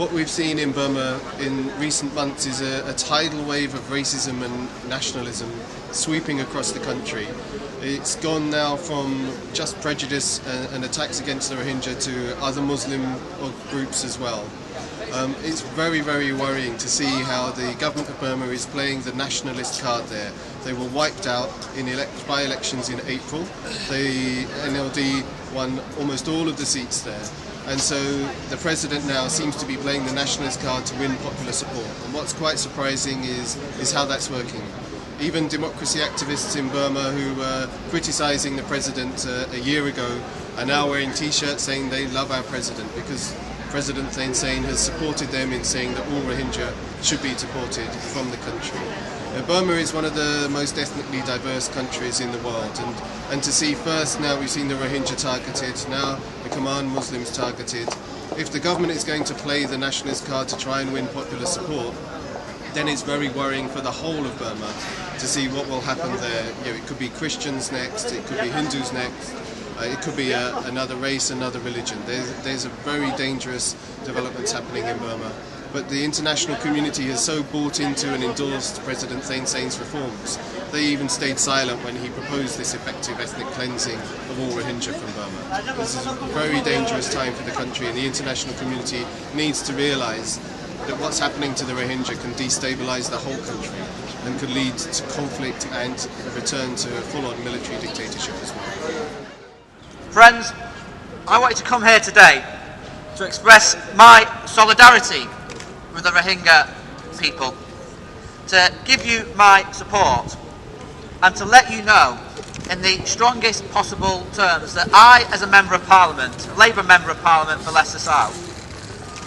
What we've seen in Burma in recent months is a tidal wave of racism and nationalism sweeping across the country. It's gone now from just prejudice and attacks against the Rohingya to other Muslim groups as well. It's very, very worrying to see how the government of Burma is playing the nationalist card there. They were wiped out in by-elections in April. The NLD won almost all of the seats there. And so the president now seems to be playing the nationalist card to win popular support. And what's quite surprising is how that's working. Even democracy activists in Burma who were criticising the president a year ago are now wearing t-shirts saying they love our president because President Thein Sein has supported them in saying that all Rohingya should be deported from the country. Burma is one of the most ethnically diverse countries in the world, and to see first now we've seen the Rohingya targeted, now the Command Muslims targeted. If the government is going to play the nationalist card to try and win popular support, then it's very worrying for the whole of Burma to see what will happen there. It could be Christians next, it could be Hindus next, it could be another race, another religion. There's a very dangerous developments happening in Burma. But the international community has so bought into and endorsed President Thein Sein's reforms, they even stayed silent when he proposed this effective ethnic cleansing of all Rohingya from Burma. This is a very dangerous time for the country, and the international community needs to realise that what's happening to the Rohingya can destabilise the whole country and could lead to conflict and a return to a full-on military dictatorship as well. Friends, I wanted to come here today to express my solidarity with the Rohingya people, to give you my support and to let you know in the strongest possible terms that I, as a Member of Parliament, a Labour Member of Parliament for Leicester South,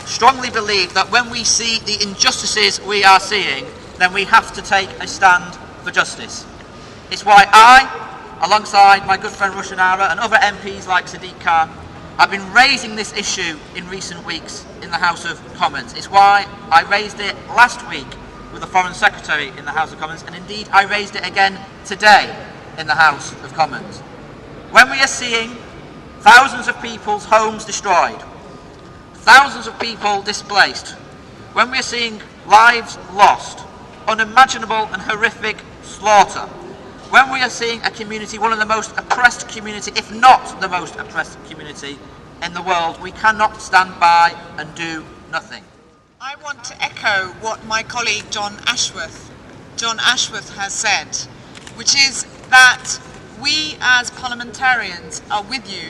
strongly believe that when we see the injustices we are seeing, then we have to take a stand for justice. It's why I, alongside my good friend Rushan Ara and other MPs like Sadiq Khan, I've been raising this issue in recent weeks in the House of Commons. It's why I raised it last week with the Foreign Secretary in the House of Commons, and indeed I raised it again today in the House of Commons. When we are seeing thousands of people's homes destroyed, thousands of people displaced, when we are seeing lives lost, unimaginable and horrific slaughter, when we are seeing a community, one of the most oppressed community, if not the most oppressed community in the world, we cannot stand by and do nothing. I want to echo what my colleague John Ashworth has said, which is that we as parliamentarians are with you,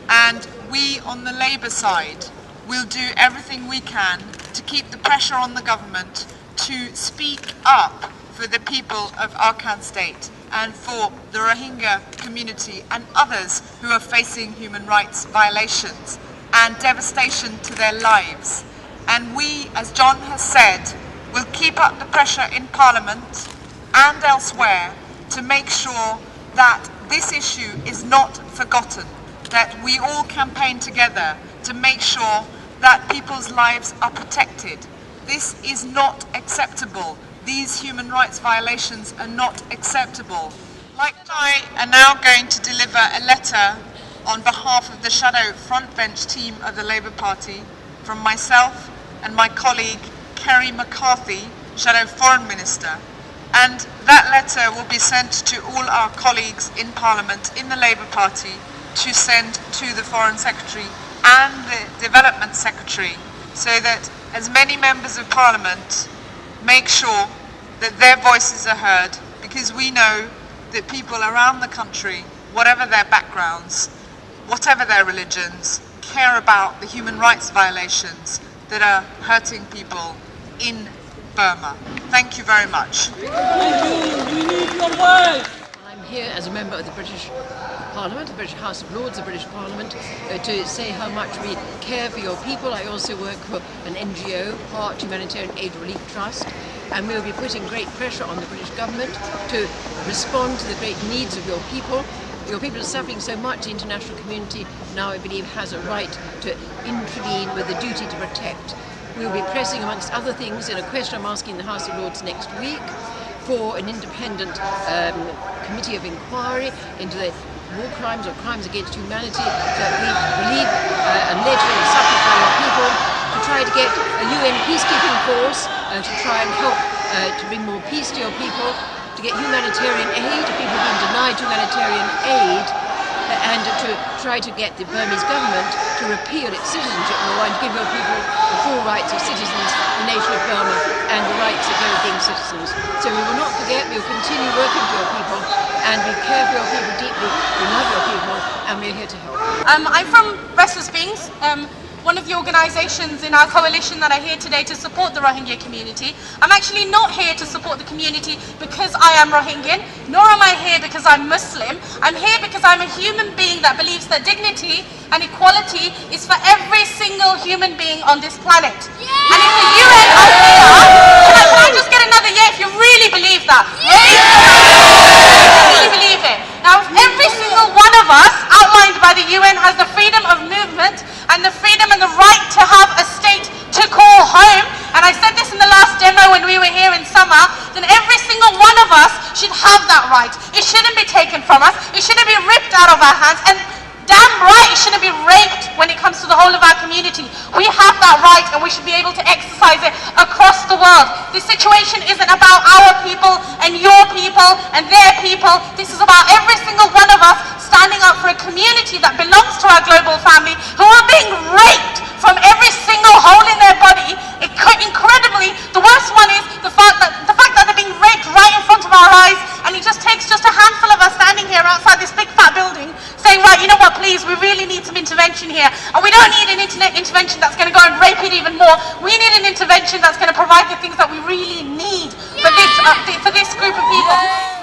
and we on the Labour side will do everything we can to keep the pressure on the government to speak up for the people of Arkan State and for the Rohingya community and others who are facing human rights violations and devastation to their lives. And we, as John has said, will keep up the pressure in Parliament and elsewhere to make sure that this issue is not forgotten, that we all campaign together to make sure that people's lives are protected. This is not acceptable. These human rights violations are not acceptable. I am now going to deliver a letter on behalf of the Shadow Frontbench team of the Labour Party from myself and my colleague Kerry McCarthy, Shadow Foreign Minister, and that letter will be sent to all our colleagues in Parliament in the Labour Party to send to the Foreign Secretary and the Development Secretary, so that as many members of Parliament make sure that their voices are heard, because we know that people around the country, whatever their backgrounds, whatever their religions, care about the human rights violations that are hurting people in Burma. Thank you very much. I'm here as a member of the British Parliament, the British House of Lords, the British Parliament, to say how much we care for your people. I also work for an NGO, Heart Humanitarian Aid Relief Trust, and we'll be putting great pressure on the British government to respond to the great needs of your people. Your people are suffering so much, the international community now, I believe, has a right to intervene with the duty to protect. We'll be pressing, amongst other things, in a question I'm asking the House of Lords next week, for an independent committee of inquiry into the war crimes or crimes against humanity that we believe allegedly suffered by your people, to try to get a UN peacekeeping force to try and help to bring more peace to your people, to get humanitarian aid to people being denied humanitarian aid, and to try to get the Burmese government to repeal its citizenship law and give your people the full rights of citizens, the nation of Burma, and the rights of their being citizens. So we will not forget, we will continue working for your people, and we care for your people deeply, we love your people, and we're here to help. I'm from Restless Beings, one of the organisations in our coalition that are here today to support the Rohingya community. I'm actually not here to support the community because I am Rohingyan, nor am I here because I'm Muslim. I'm here because I'm a human being that believes that dignity and equality is for every single human being on this planet. Yeah! And if the UN are here, can I just get another yeah if you really believe that? Really believe it. Now, if every single one of us, outlined by the UN, has the freedom of movement and the freedom and the right to have a state to call home, and I said this in the last demo when we were here in summer, then every single one of us should have that right. It shouldn't be taken from us, it shouldn't be ripped out of our hands, and damn right it shouldn't be raped when it comes to the whole of our community. We have that right and we should be able to exercise it across the world. This situation isn't about our people and your people and their people. This is about every single one of us standing up for a community that belongs to our global family who are being raped from every single hole in their body. Incredibly, the worst one is the fact that they're being raped right in front of our eyes, and it just takes just a handful of us standing here outside this big fat building saying, right, you know what, please, we really need some intervention here, and we don't need an internet intervention that's going to go and rape it even more. We need an intervention that's going to provide the things that we really need for this group of people.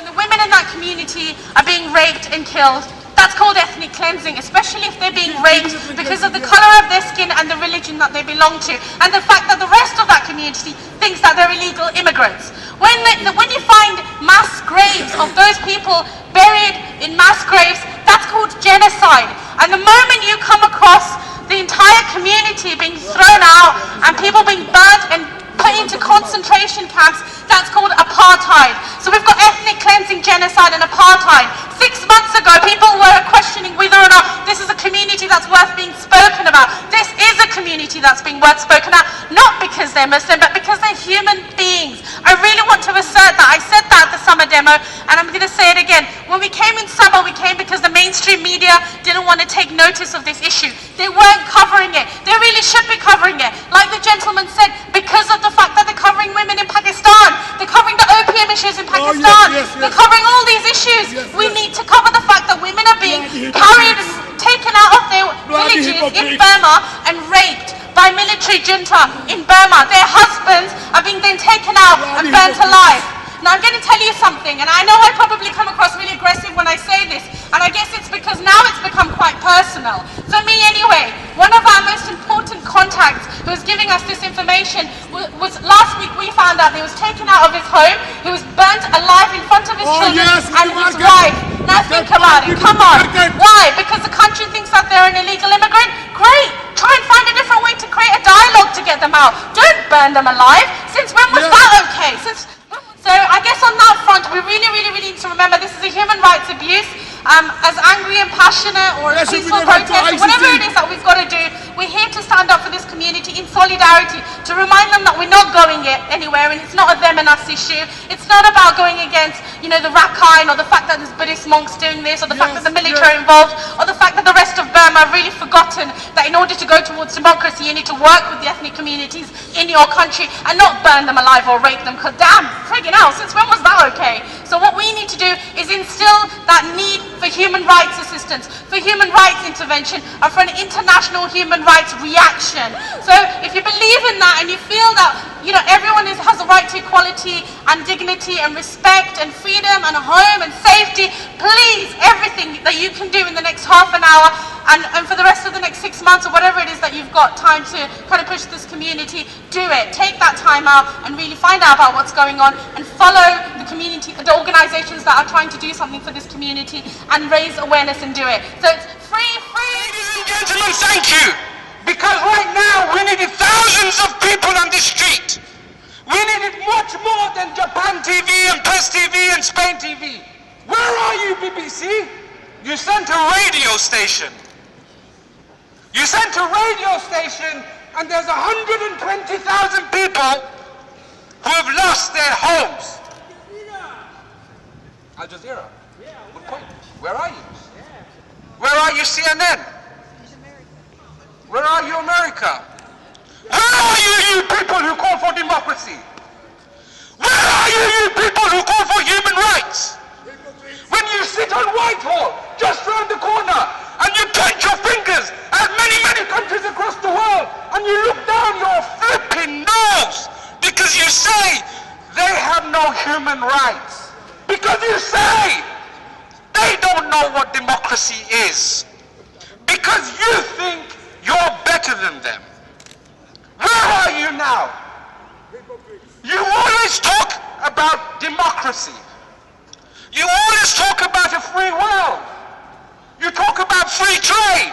The women in that community are being raped and killed. That's called ethnic cleansing, especially if they're being raped because of the colour of their skin and the religion that they belong to, and the fact that the rest of that community thinks that they're illegal immigrants. When you find mass graves of those people buried in mass graves, that's called genocide. And the moment you come across the entire community being thrown out and people being burnt and put into concentration camps, that's called apartheid. So we've got ethnic cleansing, genocide and apartheid. 6 months ago, people were questioning whether or not this is a community that's worth being spoken about. This is a community that's being worth spoken about, not because they're Muslim, but because they're human beings. I really want to assert that. I said that at the summer demo, and I'm going to say it again. When we came in summer, we came because the mainstream media didn't want to take notice of this issue. They weren't covering it. They really should be covering it. Like the gentleman said, because of the fact that they're covering women in Pakistan, they're covering the opium issues in Pakistan, they're covering all these issues. We need to cover the fact that women are being carried and taken out of their villages in Burma and raped by military junta in Burma. Their husbands are being then taken out and burnt alive. Now I'm going to tell you something, and I know I probably come across really aggressive when I say this, and I guess it's because now it's become quite personal. For me anyway, one of our most important contacts who was giving us this information was last week we found out he was taken out of his home, he was burnt alive in front of his children and his wife. Now think about it, come on. Why? Because the country thinks that they're an illegal immigrant? Great! Try and find a different way to create a dialogue to get them out. Don't burn them alive. Since when was that okay? So I guess on that front, we really need to remember this is a human rights abuse. As angry and passionate or as peaceful protest, or whatever it is that we've got to do, we're here to stand up for this community in solidarity, to remind them that we're not going anywhere, and it's not a them and us issue. It's not about going against, the Rakhine, or the fact that there's Buddhist monks doing this, or the fact that the military are involved, or the fact that the rest of Burma have really forgotten that in order to go towards democracy, you need to work with the ethnic communities in your country and not burn them alive or rape them, because damn, friggin' hell, since when was that okay? So what we need to do is instill that need for human rights assistance, for human rights intervention, and for an international human rights reaction. So if you believe in that and you feel that everyone has a right to equality and dignity and respect and freedom and a home and safety, please, everything that you can do in the next half an hour and for the rest of the next 6 months or whatever it is that you've got time to kind of push this community, do it. Take that time out and really find out about what's going on and follow the community, the organizations that are trying to do something for this community and raise awareness and do it. So it's free. Ladies and gentlemen, thank you. Because right now we needed thousands of people on the street. We needed much more than Japan TV and Press TV and Spain TV. Where are you, BBC? You sent a radio station. You sent a radio station and there's 120,000 people who have lost their homes. Al Jazeera? Good point. Where are you? Where are you, CNN? Where are you, America? Where are you, you people who call for democracy? Where are you, you people who call for human rights? When you sit on Whitehall, just round the corner, and you point your fingers at many, many countries across the world, and you look down your flipping nose because you say they have no human rights. Because you say they don't know what democracy is. Because you think you're better than them. Where are you now? You always talk about democracy. You always talk about a free world. You talk about free trade.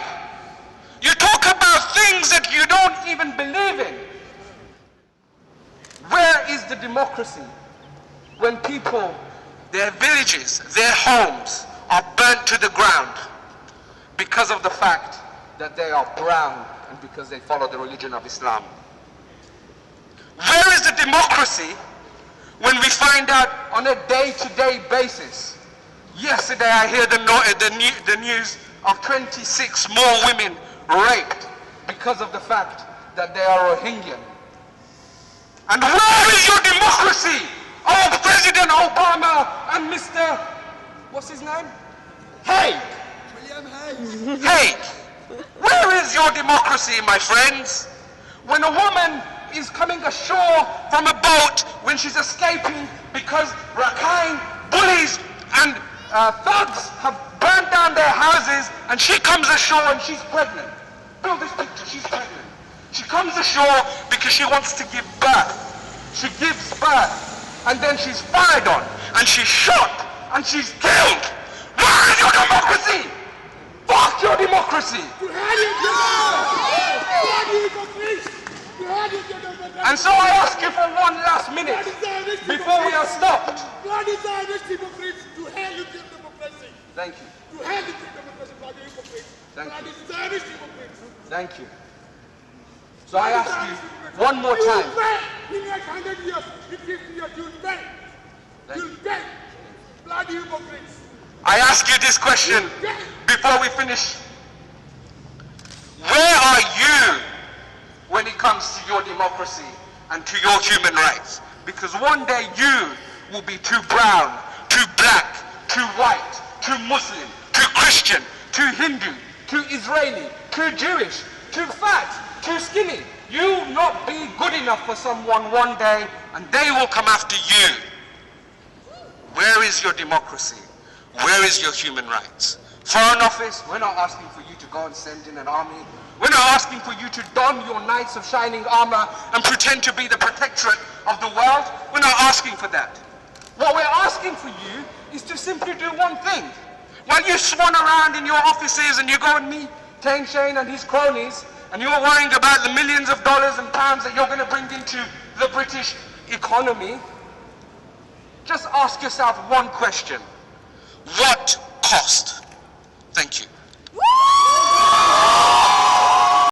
You talk about things that you don't even believe in. Where is the democracy when people, their villages, their homes are burnt to the ground because of the fact that they are brown and because they follow the religion of Islam? Where is the democracy when we find out on a day-to-day basis? Yesterday I hear the news of 26 more women raped because of the fact that they are Rohingya. And where is your democracy? Oh, President Obama and Mr. what's his name? Haig. William Haig. Haig. Where is your democracy, my friends? When a woman is coming ashore from a boat when she's escaping because Rakhine bullies and thugs have burned down their houses, and she comes ashore and she's pregnant. Build this picture, she's pregnant. She comes ashore because she wants to give birth. She gives birth, and then she's fired on, and she's shot, and she's killed. Where is your democracy? Fuck your democracy! And so I ask you for one last minute before we are stopped. Thank you. Thank you. Thank you. So I ask you one more time. I ask you this question before we finish. Where are you when it comes to your democracy and to your human rights? Because one day you will be too brown, too black, too white, too Muslim, too Christian, too Hindu, too Israeli, too Jewish, too fat, too skinny. You will not be good enough for someone one day, and they will come after you. Where is your democracy? Where is your human rights? Foreign Office, we're not asking for you to go and send in an army. We're not asking for you to don your knights of shining armor and pretend to be the protectorate of the world. We're not asking for that. What we're asking for you is to simply do one thing. While you swan around in your offices and you go and meet Tain Shane and his cronies, and you're worrying about the millions of dollars and pounds that you're going to bring into the British economy, just ask yourself one question. What cost? Thank you.